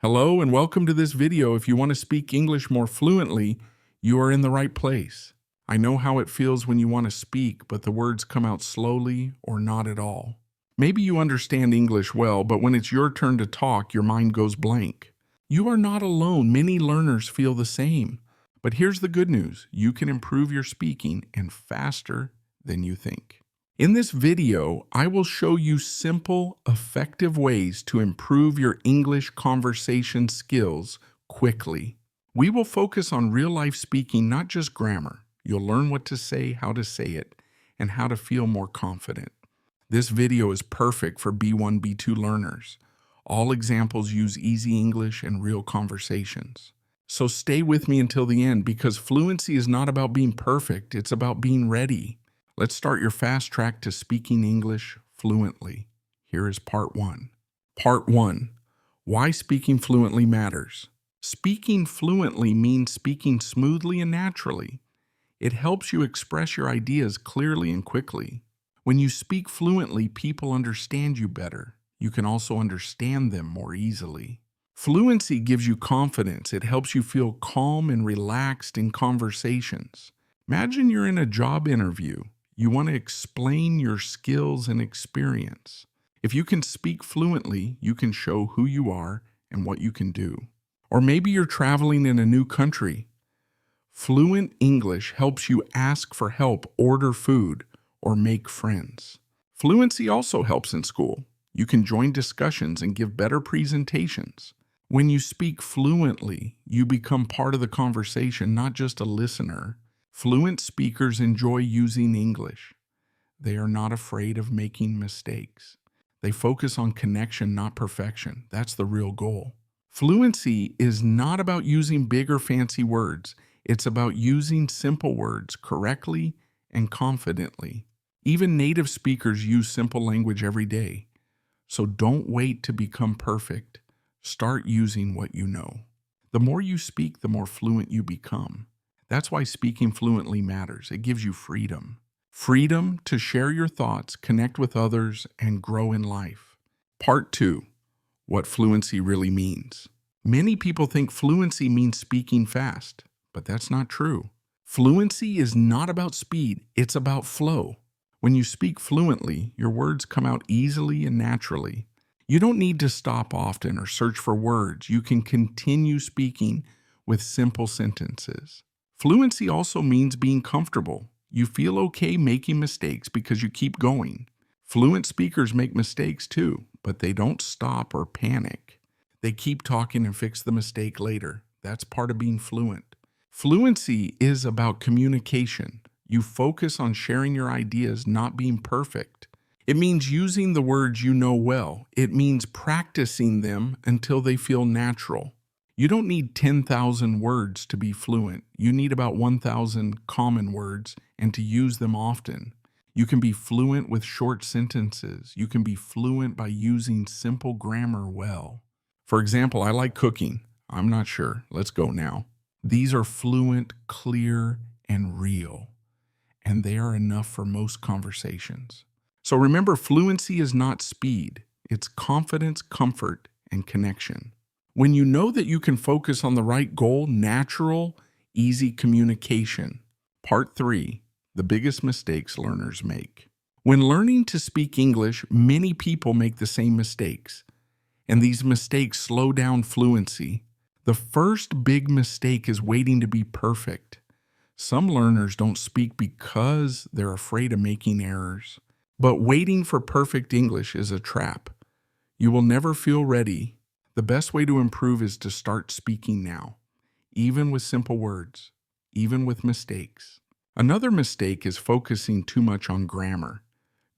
Hello and welcome to this video. If you want to speak English more fluently, you are in the right place. I know how it feels when you want to speak, but the words come out slowly or not at all. Maybe you understand English well, but when it's your turn to talk, your mind goes blank. You are not alone. Many learners feel the same. But here's the good news. You can improve your speaking and faster than you think. In this video, I will show you simple, effective ways to improve your English conversation skills quickly. We will focus on real-life speaking, not just grammar. You'll learn what to say, how to say it, and how to feel more confident. This video is perfect for B1, B2 learners. All examples use easy English and real conversations. So stay with me until the end because fluency is not about being perfect, it's about being ready. Let's start your fast track to speaking English fluently. Here is part 1. Part 1. Why speaking fluently matters. Speaking fluently means speaking smoothly and naturally. It helps you express your ideas clearly and quickly. When you speak fluently, people understand you better. You can also understand them more easily. Fluency gives you confidence. It helps you feel calm and relaxed in conversations. Imagine you're in a job interview. You want to explain your skills and experience. If you can speak fluently, you can show who you are and what you can do. Or maybe you're traveling in a new country. Fluent English helps you ask for help, order food, or make friends. Fluency also helps in school. You can join discussions and give better presentations. When you speak fluently, you become part of the conversation, not just a listener. Fluent speakers enjoy using English. They are not afraid of making mistakes. They focus on connection, not perfection. That's the real goal. Fluency is not about using big or fancy words. It's about using simple words correctly and confidently. Even native speakers use simple language every day. So don't wait to become perfect. Start using what you know. The more you speak, the more fluent you become. That's why speaking fluently matters. It gives you freedom. Freedom to share your thoughts, connect with others, and grow in life. Part 2. What fluency really means. Many people think fluency means speaking fast, but that's not true. Fluency is not about speed, it's about flow. When you speak fluently, your words come out easily and naturally. You don't need to stop often or search for words. You can continue speaking with simple sentences. Fluency also means being comfortable. You feel okay making mistakes because you keep going. Fluent speakers make mistakes too, but they don't stop or panic. They keep talking and fix the mistake later. That's part of being fluent. Fluency is about communication. You focus on sharing your ideas, not being perfect. It means using the words you know well. It means practicing them until they feel natural. You don't need 10,000 words to be fluent. You need about 1,000 common words and to use them often. You can be fluent with short sentences. You can be fluent by using simple grammar well. For example, I like cooking. I'm not sure. Let's go now. These are fluent, clear, and real. And they are enough for most conversations. So remember, fluency is not speed. It's confidence, comfort, and connection. When you know that you can focus on the right goal, natural, easy communication. Part 3. The biggest mistakes learners make. When learning to speak English, many people make the same mistakes. And these mistakes slow down fluency. The first big mistake is waiting to be perfect. Some learners don't speak because they're afraid of making errors. But waiting for perfect English is a trap. You will never feel ready. The best way to improve is to start speaking now, even with simple words, even with mistakes. Another mistake is focusing too much on grammar.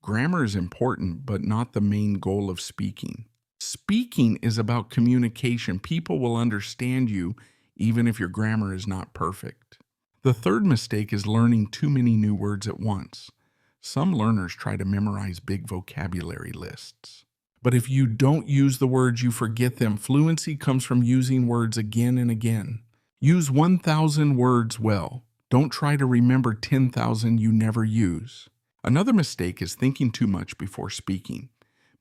Grammar is important, but not the main goal of speaking. Speaking is about communication. People will understand you even if your grammar is not perfect. The third mistake is learning too many new words at once. Some learners try to memorize big vocabulary lists. But if you don't use the words, you forget them. Fluency comes from using words again and again. Use 1,000 words well. Don't try to remember 10,000 you never use. Another mistake is thinking too much before speaking.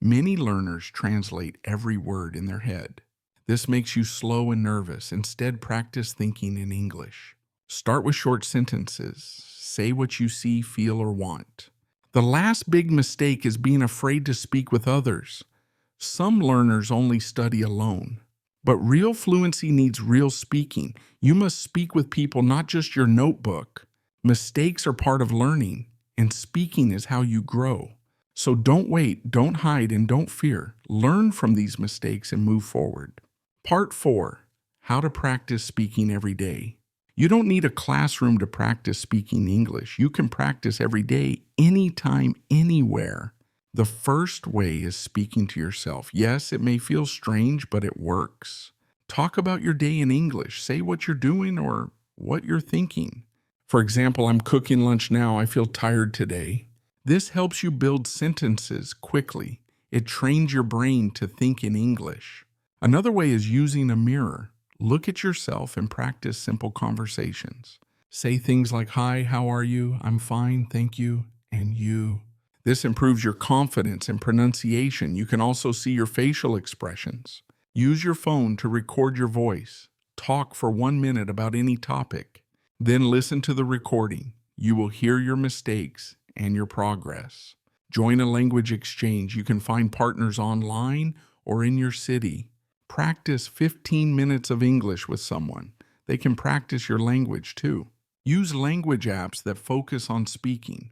Many learners translate every word in their head. This makes you slow and nervous. Instead, practice thinking in English. Start with short sentences. Say what you see, feel, or want. The last big mistake is being afraid to speak with others. Some learners only study alone. But real fluency needs real speaking. You must speak with people, not just your notebook. Mistakes are part of learning, and speaking is how you grow. So don't wait, don't hide, and don't fear. Learn from these mistakes and move forward. Part 4. How to practice speaking every day. You don't need a classroom to practice speaking English. You can practice every day, anytime, anywhere. The first way is speaking to yourself. Yes, it may feel strange, but it works. Talk about your day in English. Say what you're doing or what you're thinking. For example, I'm cooking lunch now. I feel tired today. This helps you build sentences quickly. It trains your brain to think in English. Another way is using a mirror. Look at yourself and practice simple conversations. Say things like, "Hi, how are you? I'm fine, thank you," and "you." This improves your confidence and pronunciation. You can also see your facial expressions. Use your phone to record your voice. Talk for 1 minute about any topic. Then listen to the recording. You will hear your mistakes and your progress. Join a language exchange. You can find partners online or in your city. Practice 15 minutes of English with someone. They can practice your language too. Use language apps that focus on speaking.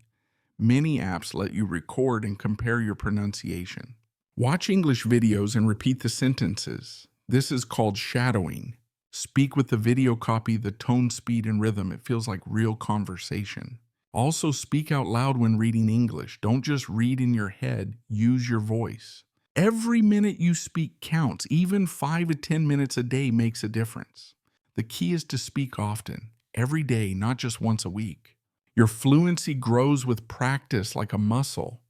Many apps let you record and compare your pronunciation. Watch English videos and repeat the sentences. This is called shadowing. Speak with the video copy, the tone, speed, and rhythm. It feels like real conversation. Also, speak out loud when reading English. Don't just read in your head, use your voice. Every minute you speak counts. Even 5 to 10 minutes a day makes a difference. The key is to speak often, every day, not just once a week. Your fluency grows with practice like a muscle.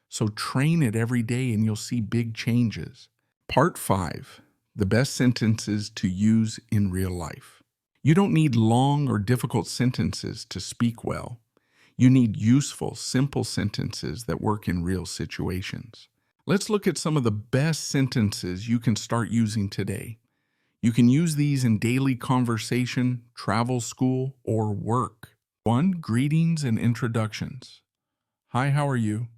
So train it every day and you'll see big changes. Part 5. The best sentences to use in real life. You don't need long or difficult sentences to speak well. You need useful, simple sentences that work in real situations. Let's look at some of the best sentences you can start using today. You can use these in daily conversation, travel, school, or work. 1. Greetings and introductions. Hi, how are you?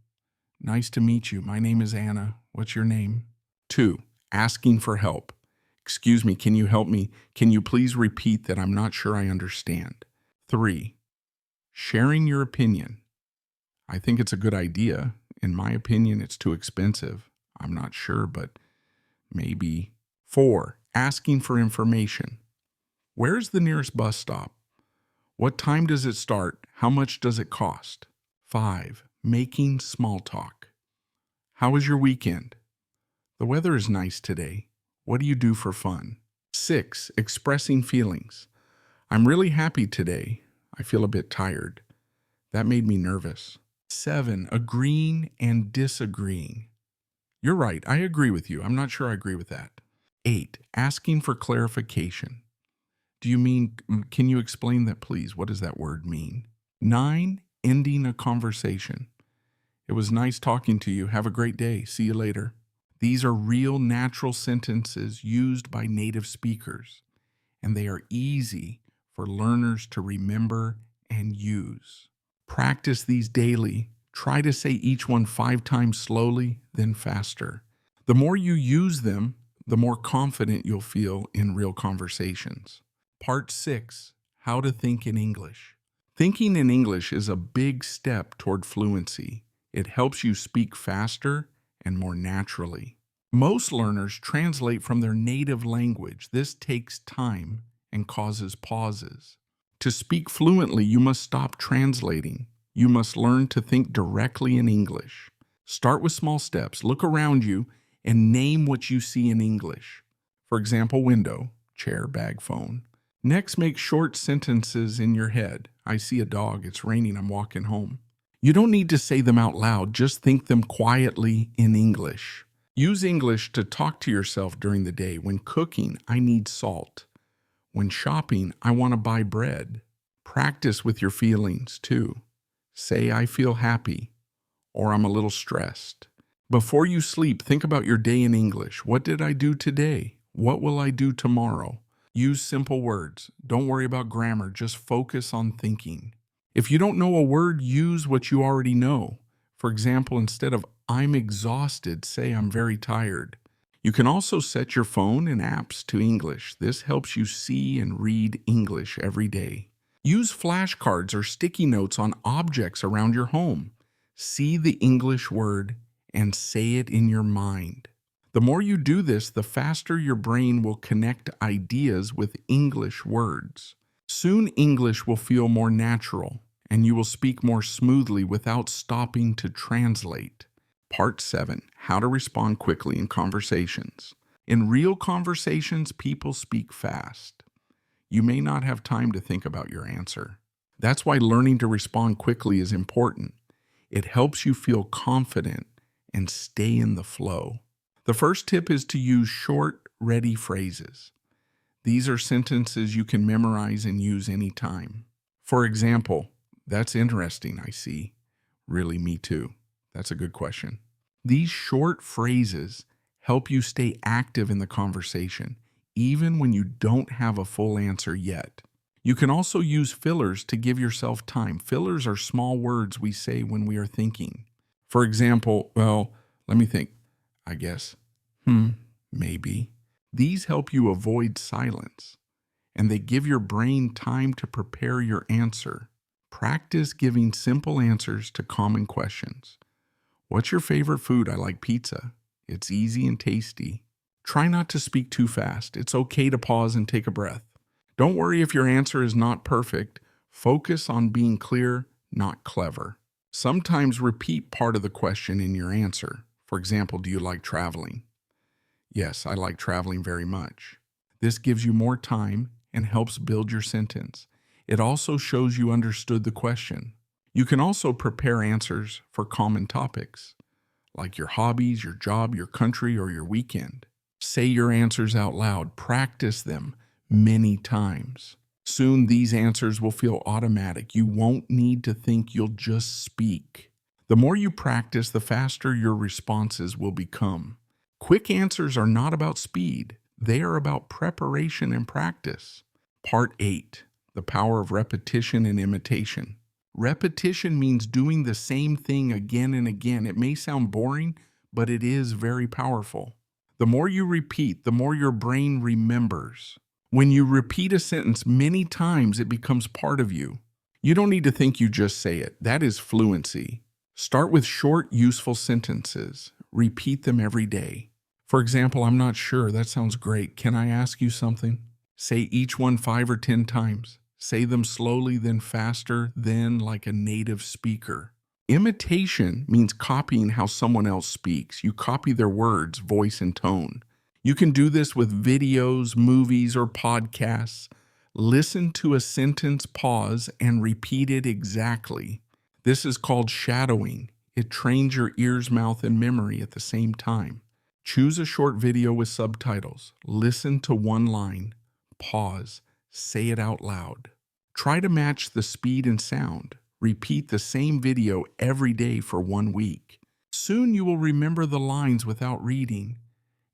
Nice to meet you. My name is Anna. What's your name? 2. Asking for help. Excuse me, can you help me? Can you please repeat that? I'm not sure I understand. 3. Sharing your opinion. I think it's a good idea. In my opinion, it's too expensive. I'm not sure, but maybe. 4. Asking for information. Where's the nearest bus stop? What time does it start? How much does it cost? 5. Making small talk. How was your weekend? The weather is nice today. What do you do for fun? 6. Expressing feelings. I'm really happy today. I feel a bit tired. That made me nervous. 7. Agreeing and disagreeing. You're right, I agree with you. I'm not sure I agree with that. 8. Asking for clarification. Do you mean, can you explain that please? What does that word mean? 9. Ending a conversation. It was nice talking to you. Have a great day. See you later. These are real natural sentences used by native speakers, and they are easy for learners to remember and use. Practice these daily. Try to say each one 5 times slowly, then faster. The more you use them, the more confident you'll feel in real conversations. Part 6. How to think in English. Thinking in English is a big step toward fluency. It helps you speak faster and more naturally. Most learners translate from their native language. This takes time and causes pauses. To speak fluently, you must stop translating. You must learn to think directly in English. Start with small steps. Look around you and name what you see in English. For example, window, chair, bag, phone. Next, make short sentences in your head. I see a dog. It's raining. I'm walking home. You don't need to say them out loud. Just think them quietly in English. Use English to talk to yourself during the day. When cooking, I need salt. When shopping, I want to buy bread. Practice with your feelings too. Say, I feel happy, or I'm a little stressed. Before you sleep, think about your day in English. What did I do today? What will I do tomorrow? Use simple words. Don't worry about grammar. Just focus on thinking. If you don't know a word, use what you already know. For example, instead of I'm exhausted, say I'm very tired. You can also set your phone and apps to English. This helps you see and read English every day. Use flashcards or sticky notes on objects around your home. See the English word and say it in your mind. The more you do this, the faster your brain will connect ideas with English words. Soon English will feel more natural, and you will speak more smoothly without stopping to translate. Part 7. How to respond quickly in conversations. In real conversations, people speak fast. You may not have time to think about your answer. That's why learning to respond quickly is important. It helps you feel confident and stay in the flow. The first tip is to use short, ready phrases. These are sentences you can memorize and use anytime. For example, that's interesting, I see. Really, me too. That's a good question. These short phrases help you stay active in the conversation, even when you don't have a full answer yet. You can also use fillers to give yourself time. Fillers are small words we say when we are thinking. For example, well, let me think. I guess. Maybe. These help you avoid silence, and they give your brain time to prepare your answer. Practice giving simple answers to common questions. What's your favorite food? I like pizza. It's easy and tasty. Try not to speak too fast. It's okay to pause and take a breath. Don't worry if your answer is not perfect. Focus on being clear, not clever. Sometimes repeat part of the question in your answer. For example, do you like traveling? Yes, I like traveling very much. This gives you more time and helps build your sentence. It also shows you understood the question. You can also prepare answers for common topics, like your hobbies, your job, your country, or your weekend. Say your answers out loud. Practice them many times. Soon these answers will feel automatic. You won't need to think, you'll just speak. The more you practice, the faster your responses will become. Quick answers are not about speed. They are about preparation and practice. Part 8. The power of repetition and imitation. Repetition means doing the same thing again and again. It may sound boring, but it is very powerful. The more you repeat, the more your brain remembers. When you repeat a sentence many times, it becomes part of you. You don't need to think, you just say it. That is fluency. Start with short, useful sentences. Repeat them every day. For example, I'm not sure. That sounds great. Can I ask you something? Say each one 5 or 10 times. Say them slowly, then faster, then like a native speaker. Imitation means copying how someone else speaks. You copy their words, voice, and tone. You can do this with videos, movies, or podcasts. Listen to a sentence, pause, and repeat it exactly. This is called shadowing. It trains your ears, mouth, and memory at the same time. Choose a short video with subtitles. Listen to one line. Pause. Say it out loud. Try to match the speed and sound. Repeat the same video every day for 1 week. Soon you will remember the lines without reading,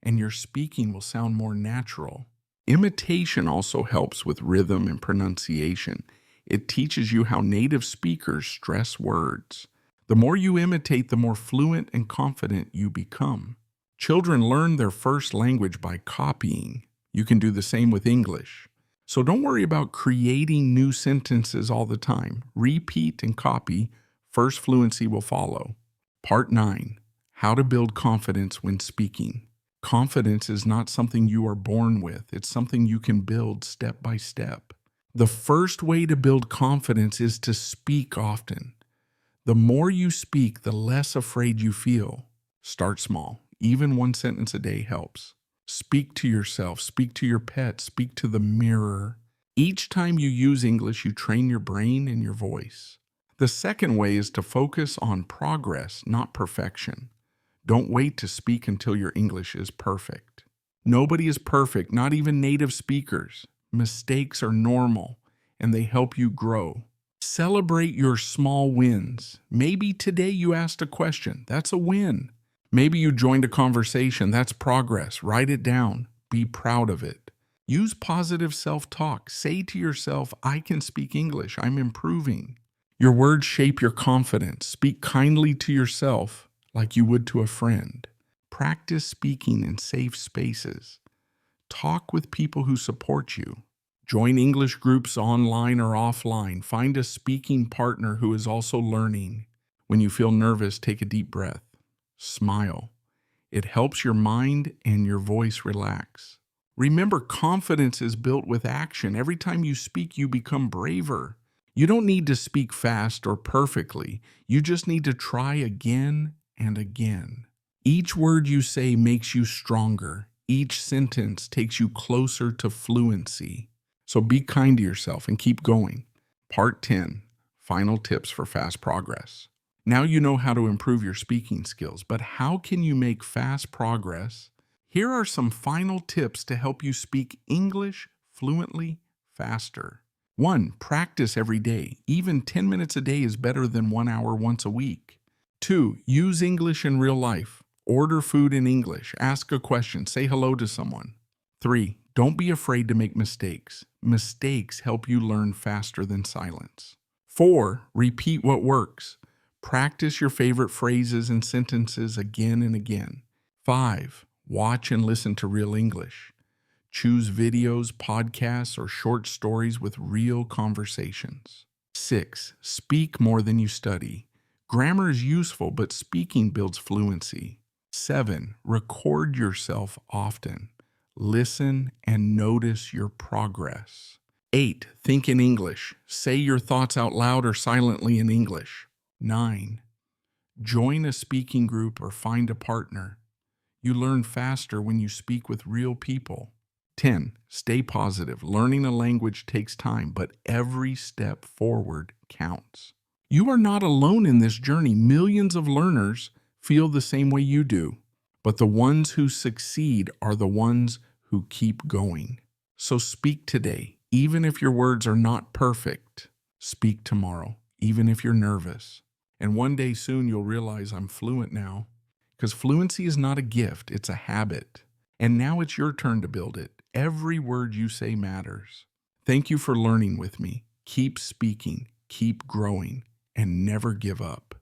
and your speaking will sound more natural. Imitation also helps with rhythm and pronunciation. It teaches you how native speakers stress words. The more you imitate, the more fluent and confident you become. Children learn their first language by copying. You can do the same with English. So don't worry about creating new sentences all the time. Repeat and copy. First fluency will follow. Part 9. How to build confidence when speaking. Confidence is not something you are born with. It's something you can build step by step. The first way to build confidence is to speak often. The more you speak, the less afraid you feel. Start small. Even 1 sentence a day helps. Speak to yourself, speak to your pet, speak to the mirror. Each time you use English, you train your brain and your voice. The second way is to focus on progress, not perfection. Don't wait to speak until your English is perfect. Nobody is perfect, not even native speakers. Mistakes are normal, and they help you grow. Celebrate your small wins. Maybe today you asked a question. That's a win. Maybe you joined a conversation. That's progress. Write it down. Be proud of it. Use positive self-talk. Say to yourself, I can speak English. I'm improving. Your words shape your confidence. Speak kindly to yourself like you would to a friend. Practice speaking in safe spaces. Talk with people who support you. Join English groups online or offline. Find a speaking partner who is also learning. When you feel nervous, take a deep breath. Smile. It helps your mind and your voice relax. Remember, confidence is built with action. Every time you speak, you become braver. You don't need to speak fast or perfectly. You just need to try again and again. Each word you say makes you stronger. Each sentence takes you closer to fluency. So be kind to yourself and keep going. Part 10, Final Tips for Fast Progress. Now you know how to improve your speaking skills, but how can you make fast progress? Here are some final tips to help you speak English fluently faster. 1. Practice every day. Even 10 minutes a day is better than 1 hour once a week. 2. Use English in real life. Order food in English. Ask a question. Say hello to someone. 3. Don't be afraid to make mistakes. Mistakes help you learn faster than silence. 4. Repeat what works. Practice your favorite phrases and sentences again and again. 5. Watch and listen to real English. Choose videos, podcasts, or short stories with real conversations. 6. Speak more than you study. Grammar is useful, but speaking builds fluency. 7. Record yourself often. Listen and notice your progress. 8. Think in English. Say your thoughts out loud or silently in English. 9. Join a speaking group or find a partner. You learn faster when you speak with real people. 10. Stay positive. Learning a language takes time, but every step forward counts. You are not alone in this journey. Millions of learners feel the same way you do, but the ones who succeed are the ones who keep going. So speak today, even if your words are not perfect. Speak tomorrow, even if you're nervous. And one day soon you'll realize I'm fluent now, because fluency is not a gift, it's a habit. And now it's your turn to build it. Every word you say matters. Thank you for learning with me. Keep speaking, keep growing, and never give up.